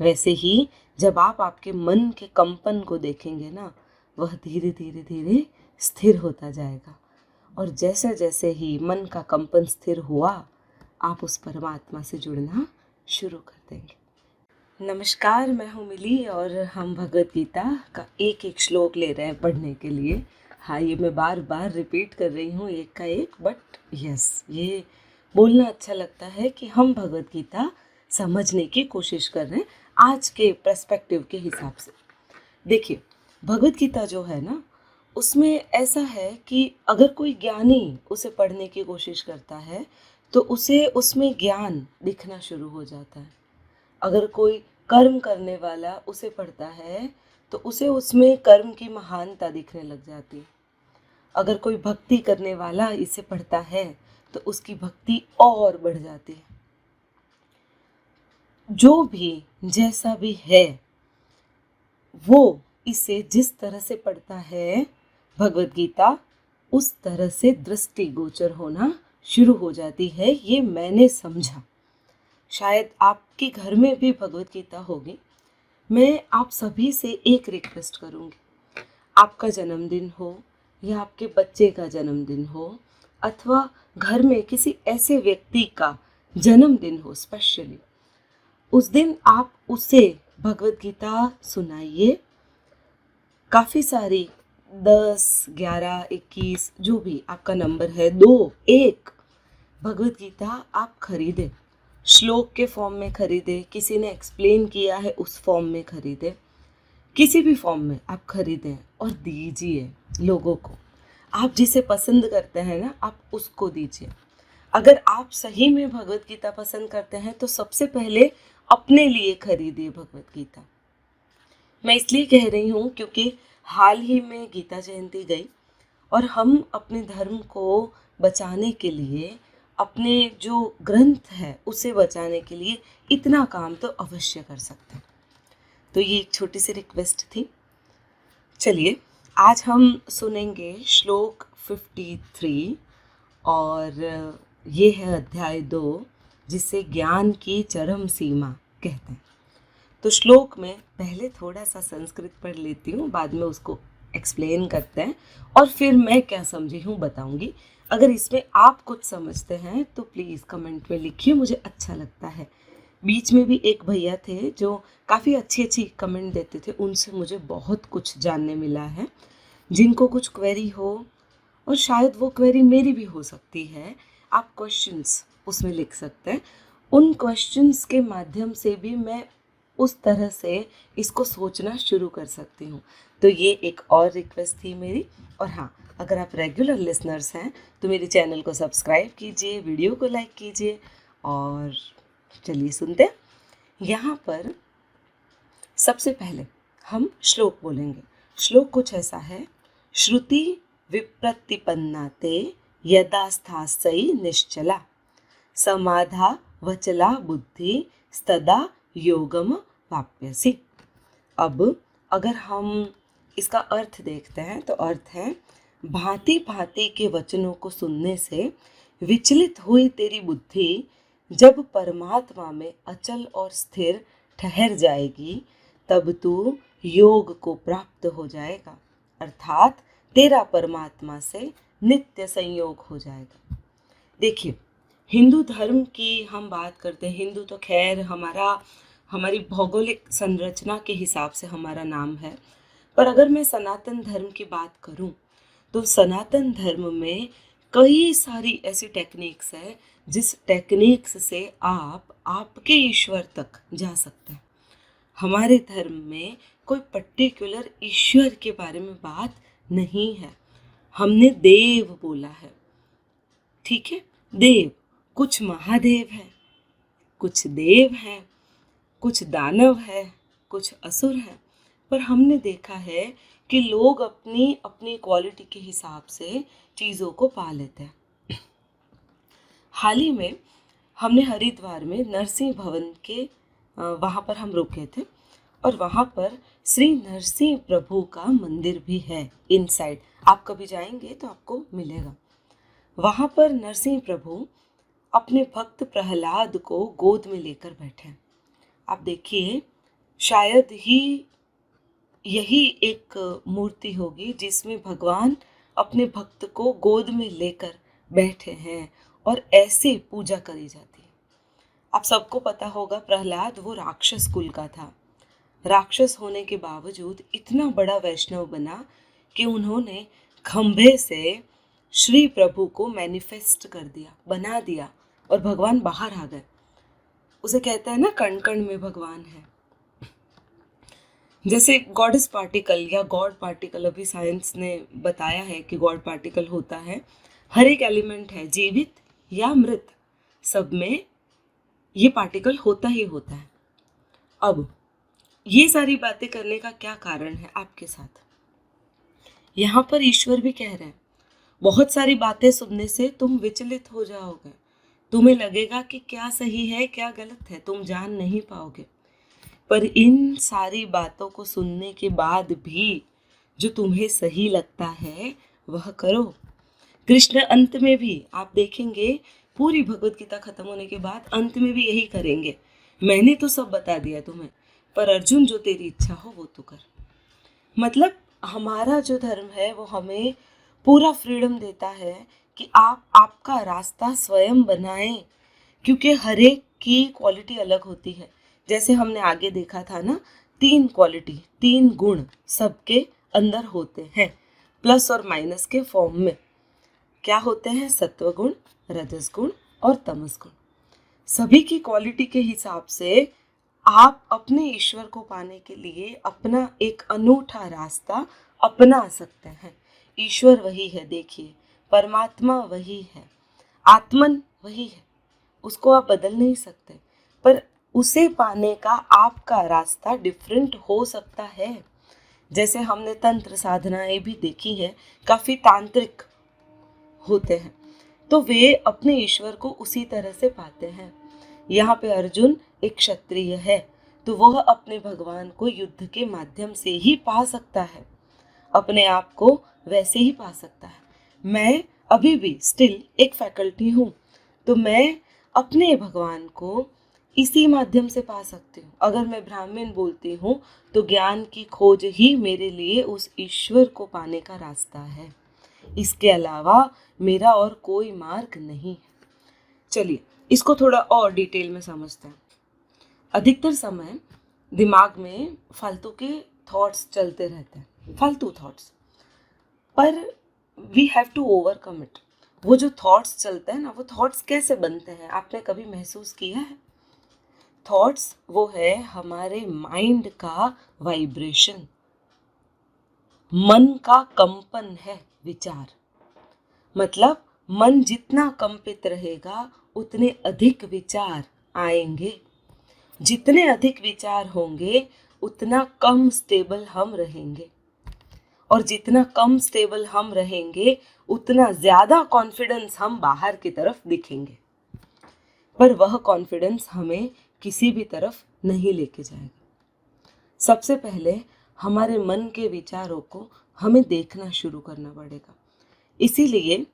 वैसे ही जब आप आपके मन के कंपन को देखेंगे ना, वह धीरे धीरे धीरे स्थिर होता जाएगा। और जैसे जैसे ही मन का कंपन स्थिर हुआ, आप उस परमात्मा से जुड़ना शुरू कर देंगे। नमस्कार, मैं हूँ मिली और हम भगवद गीता का एक एक श्लोक ले रहे हैं पढ़ने के लिए। हाँ, ये मैं बार बार रिपीट कर रही हूँ एक का एक, बट यस, ये बोलना अच्छा लगता है कि हम भगवद गीता समझने की कोशिश कर रहे हैं आज के पर्सपेक्टिव के हिसाब से। देखिए, भगवद गीता जो है ना, उसमें ऐसा है कि अगर कोई ज्ञानी उसे पढ़ने की कोशिश करता है तो उसे उसमें ज्ञान दिखना शुरू हो जाता है। अगर कोई कर्म करने वाला उसे पढ़ता है तो उसे उसमें कर्म की महानता दिखने लग जाती है। अगर कोई भक्ति करने वाला इसे पढ़ता है तो उसकी भक्ति और बढ़ जाती है। जो भी जैसा भी है, वो इसे जिस तरह से पढ़ता है भगवद गीता, उस तरह से दृष्टिगोचर होना शुरू हो जाती है। ये मैंने समझा। शायद आपके घर में भी भगवद गीता होगी। मैं आप सभी से एक रिक्वेस्ट करूंगी, आपका जन्मदिन हो या आपके बच्चे का जन्मदिन हो अथवा घर में किसी ऐसे व्यक्ति का जन्मदिन हो स्पेशली, उस दिन आप उसे भगवद गीता सुनाइए। काफ़ी सारी 10, 11, 21 जो भी आपका नंबर है, 2, 1 भगवद गीता आप खरीदें। श्लोक के फॉर्म में खरीदें, किसी ने एक्सप्लेन किया है उस फॉर्म में खरीदें, किसी भी फॉर्म में आप खरीदें और दीजिए लोगों को। आप जिसे पसंद करते हैं ना, आप उसको दीजिए। अगर आप सही में भगवद गीता पसंद करते हैं तो सबसे पहले अपने लिए खरीदिए भगवद गीता। मैं इसलिए कह रही हूँ क्योंकि हाल ही में गीता जयंती गई और हम अपने धर्म को बचाने के लिए, अपने जो ग्रंथ है उसे बचाने के लिए इतना काम तो अवश्य कर सकते हैं। तो ये एक छोटी सी रिक्वेस्ट थी। चलिए, आज हम सुनेंगे श्लोक 53 और ये है अध्याय 2, जिसे ज्ञान की चरम सीमा कहते हैं। तो श्लोक में पहले थोड़ा सा संस्कृत पढ़ लेती हूँ, बाद में उसको एक्सप्लेन करते हैं और फिर मैं क्या समझी हूँ बताऊँगी। अगर इसमें आप कुछ समझते हैं तो प्लीज़ कमेंट में लिखिए, मुझे अच्छा लगता है। बीच में भी एक भैया थे जो काफ़ी अच्छी अच्छी कमेंट देते थे, उनसे मुझे बहुत कुछ जानने मिला है। जिनको कुछ क्वेरी हो, और शायद वो क्वेरी मेरी भी हो सकती है, आप क्वेश्चंस उसमें लिख सकते हैं। उन क्वेश्चंस के माध्यम से भी मैं उस तरह से इसको सोचना शुरू कर सकती हूँ। तो ये एक और रिक्वेस्ट थी मेरी। और हाँ, अगर आप रेगुलर लिसनर्स हैं तो मेरे चैनल को सब्सक्राइब कीजिए, वीडियो को लाइक कीजिए। और चलिए सुनते हैं। यहाँ पर सबसे पहले हम श्लोक बोलेंगे। श्लोक कुछ ऐसा है, श्रुति विप्रतिपन्ना ते यदा स्थास्यि निश्चला समाधा वचला बुद्धि स्तदा योगम वाप्यसि। अब अगर हम इसका अर्थ देखते हैं तो अर्थ है, भांति भांति के वचनों को सुनने से विचलित हुई तेरी बुद्धि जब परमात्मा में अचल और स्थिर ठहर जाएगी, तब तू योग को प्राप्त हो जाएगा, अर्थात तेरा परमात्मा से नित्य संयोग हो जाएगा। देखिए, हिंदू धर्म की हम बात करते हैं। हिंदू तो खैर हमारी भौगोलिक संरचना के हिसाब से हमारा नाम है, पर अगर मैं सनातन धर्म की बात करूं तो सनातन धर्म में कई सारी ऐसी टेक्निक्स है जिस टेक्निक्स से आप आपके ईश्वर तक जा सकते हैं। हमारे धर्म में कोई पर्टिकुलर ईश्वर के बारे में बात नहीं है। हमने देव बोला है, ठीक है, देव। कुछ महादेव है, कुछ देव हैं, कुछ दानव है, कुछ असुर है। पर हमने देखा है कि लोग अपनी अपनी क्वालिटी के हिसाब से चीज़ों को पा लेते हैं। हाल ही में हमने हरिद्वार में नरसिंह भवन के वहाँ पर हम रुके थे और वहाँ पर श्री नरसिंह प्रभु का मंदिर भी है इनसाइड। आप कभी जाएंगे तो आपको मिलेगा। वहाँ पर नरसिंह प्रभु अपने भक्त प्रहलाद को गोद में लेकर बैठे। आप देखिए, शायद ही यही एक मूर्ति होगी जिसमें भगवान अपने भक्त को गोद में लेकर बैठे हैं और ऐसे पूजा करी जाती है। आप सबको पता होगा प्रहलाद वो राक्षस कुल का था। राक्षस होने के बावजूद इतना बड़ा वैष्णव बना कि उन्होंने खंभे से श्री प्रभु को मैनिफेस्ट कर दिया, बना दिया और भगवान बाहर आ गए। उसे कहते हैं ना कण कण में भगवान है। जैसे गॉडेस पार्टिकल या गॉड पार्टिकल, अभी साइंस ने बताया है कि गॉड पार्टिकल होता है, हर एक एलिमेंट है, जीवित या मृत, सब में ये पार्टिकल होता ही होता है। अब ये सारी बातें करने का क्या कारण है आपके साथ? यहाँ पर ईश्वर भी कह रहे हैं, बहुत सारी बातें सुनने से तुम विचलित हो जाओगे, तुम्हें लगेगा कि क्या सही है क्या गलत है, तुम जान नहीं पाओगे। पर इन सारी बातों को सुनने के बाद भी जो तुम्हें सही लगता है वह करो। कृष्ण अंत में भी आप देखेंगे, पूरी भगवत गीता खत्म होने के बाद अंत में भी यही करेंगे, मैंने तो सब बता दिया तुम्हें, पर अर्जुन जो तेरी इच्छा हो वो तो कर। मतलब हमारा जो धर्म है वो हमें पूरा फ्रीडम देता है कि आप आपका रास्ता स्वयं बनाएं, क्योंकि हर एक की क्वालिटी अलग होती है। जैसे हमने आगे देखा था ना, 3 क्वालिटी, 3 गुण सबके अंदर होते हैं, प्लस और माइनस के फॉर्म में। क्या होते हैं? सत्व गुण, रजस गुण और तमस गुण। सभी की क्वालिटी के हिसाब से आप अपने ईश्वर को पाने के लिए अपना एक अनूठा रास्ता अपना सकते हैं। ईश्वर वही है, देखिए, परमात्मा वही है, आत्मन वही है, उसको आप बदल नहीं सकते, पर उसे पाने का आपका रास्ता डिफरेंट हो सकता है। जैसे हमने तंत्र साधनाएं भी देखी हैं, काफ़ी तांत्रिक होते हैं, तो वे अपने ईश्वर को उसी तरह से पाते हैं। यहाँ पे अर्जुन एक क्षत्रिय है, तो वह अपने भगवान को युद्ध के माध्यम से ही पा सकता है, अपने आप को वैसे ही पा सकता है। मैं अभी भी स्टिल एक फैकल्टी हूँ, तो मैं अपने भगवान को इसी माध्यम से पा सकती हूँ। अगर मैं ब्राह्मण बोलती हूँ तो ज्ञान की खोज ही मेरे लिए उस ईश्वर को पाने का रास्ता है, इसके अलावा मेरा और कोई मार्ग नहीं है। चलिए इसको थोड़ा और डिटेल में समझते हैं। अधिकतर समय दिमाग में फालतू के थॉट्स चलते रहते हैं, फालतू थॉट्स, पर we have to overcome it. वो जो थॉट्स चलते हैं ना, वो थॉट्स कैसे बनते हैं, आपने कभी महसूस किया है? थॉट्स वो है हमारे माइंड का वाइब्रेशन, मन का कंपन है विचार। मतलब मन जितना कंपित रहेगा उतने अधिक विचार आएंगे, जितने अधिक विचार होंगे उतना कम स्टेबल हम रहेंगे, और जितना कम स्टेबल हम रहेंगे उतना ज़्यादा कॉन्फिडेंस हम बाहर की तरफ दिखेंगे, पर वह कॉन्फिडेंस हमें किसी भी तरफ नहीं लेके जाएगा। सबसे पहले हमारे मन के विचारों को हमें देखना शुरू करना पड़ेगा। इसीलिए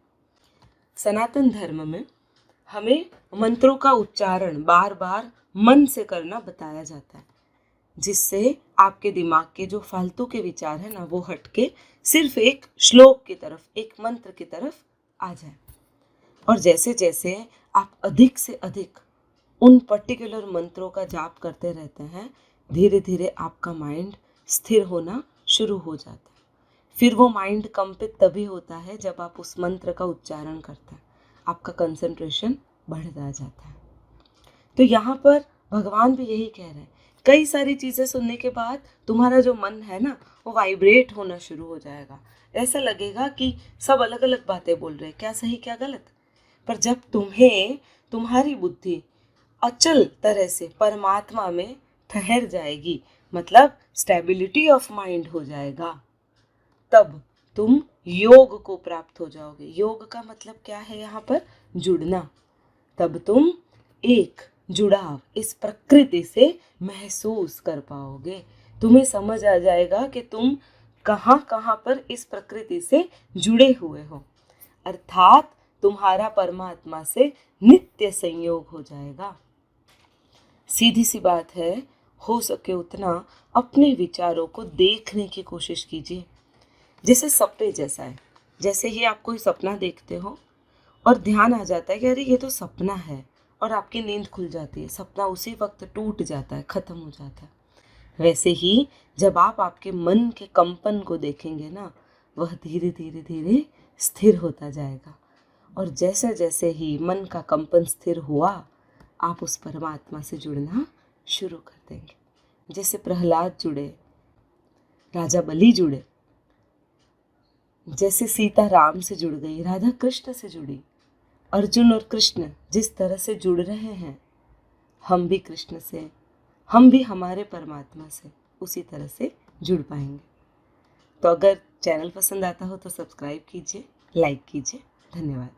सनातन धर्म में हमें मंत्रों का उच्चारण बार बार मन से करना बताया जाता है, जिससे आपके दिमाग के जो फालतू के विचार है ना, वो हटके सिर्फ एक श्लोक की तरफ, एक मंत्र की तरफ आ जाए। और जैसे जैसे आप अधिक से अधिक उन पर्टिकुलर मंत्रों का जाप करते रहते हैं, धीरे धीरे आपका माइंड स्थिर होना शुरू हो जाता है। फिर वो माइंड कंपित तभी होता है जब आप उस मंत्र का उच्चारण करते हैं, आपका कंसंट्रेशन बढ़ता जाता है। तो यहाँ पर भगवान भी यही कह रहे हैं, कई सारी चीज़ें सुनने के बाद तुम्हारा जो मन है ना, वो वाइब्रेट होना शुरू हो जाएगा। ऐसा लगेगा कि सब अलग अलग बातें बोल रहे हैं, क्या सही क्या गलत। पर जब तुम्हारी बुद्धि अचल तरह से परमात्मा में ठहर जाएगी, मतलब स्टेबिलिटी ऑफ माइंड हो जाएगा, तब तुम योग को प्राप्त हो जाओगे। योग का मतलब क्या है यहाँ पर? जुड़ना। तब तुम एक जुड़ाव इस प्रकृति से महसूस कर पाओगे। तुम्हें समझ आ जाएगा कि तुम कहाँ कहाँ पर इस प्रकृति से जुड़े हुए हो, अर्थात तुम्हारा परमात्मा से नित्य संयोग हो जाएगा। सीधी सी बात है, हो सके उतना अपने विचारों को देखने की कोशिश कीजिए, जैसे सपने जैसा है। जैसे ही आप कोई सपना देखते हो और ध्यान आ जाता है कि अरे ये तो सपना है, और आपकी नींद खुल जाती है, सपना उसी वक्त टूट जाता है, ख़त्म हो जाता है। वैसे ही जब आप आपके मन के कंपन को देखेंगे ना, वह धीरे धीरे धीरे स्थिर होता जाएगा। और जैसे जैसे ही मन का कंपन स्थिर हुआ, आप उस परमात्मा से जुड़ना शुरू कर देंगे। जैसे प्रहलाद जुड़े, राजा बलि जुड़े, जैसे सीता राम से जुड़ गई, राधा कृष्ण से जुड़ी, अर्जुन और कृष्ण जिस तरह से जुड़ रहे हैं, हम भी कृष्ण से, हम भी हमारे परमात्मा से उसी तरह से जुड़ पाएंगे। तो अगर चैनल पसंद आता हो तो सब्सक्राइब कीजिए, लाइक कीजिए। धन्यवाद।